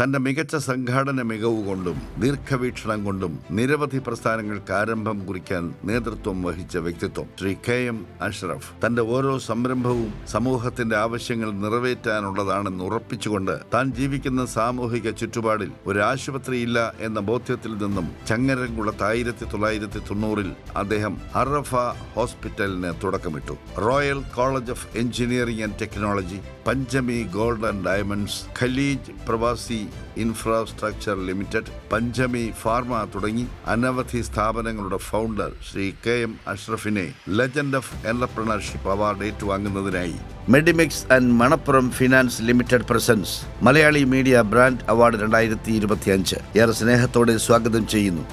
തന്റെ മികച്ച സംഘാടന മികവുകൊണ്ടും ദീർഘവീക്ഷണം കൊണ്ടും നിരവധി പ്രസ്ഥാനങ്ങൾക്ക് ആരംഭം കുറിക്കാൻ നേതൃത്വം വഹിച്ച വ്യക്തിത്വം ശ്രീ KM അഷ്റഫ്. തന്റെ ഓരോ സംരംഭവും സമൂഹത്തിന്റെ ആവശ്യങ്ങൾ നിറവേറ്റാനുള്ളതാണെന്ന് ഉറപ്പിച്ചുകൊണ്ട് താൻ ജീവിക്കുന്ന സാമൂഹിക ചുറ്റുപാടിൽ ഒരു ആശുപത്രിയില്ല എന്ന ബോധ്യത്തിൽ നിന്നും ചങ്ങരംകുളത്ത് 1990 അദ്ദേഹം അറഫ ഹോസ്പിറ്റലിന് തുടക്കമിട്ടു. Royal college of engineering and technology, Panchami gold and diamonds, Khaleej Pravasi infrastructure limited, Panchami pharma തുടങ്ങി അനവധി സ്ഥാപനങ്ങളുടെ ഫൗണ്ടർ ശ്രീ KM അഷ്റഫിനെ ലെജൻഡ് ഓഫ് എന്റർപ്രണർഷിപ്പ് അവാർഡ് ഏറ്റുവാങ്ങുന്നതിനായി Medimix and Manappuram finance limited presence Malayali media brand award 2025 ഏറെ സ്നേഹത്തോടെ സ്വാഗതം ചെയ്യുന്നു.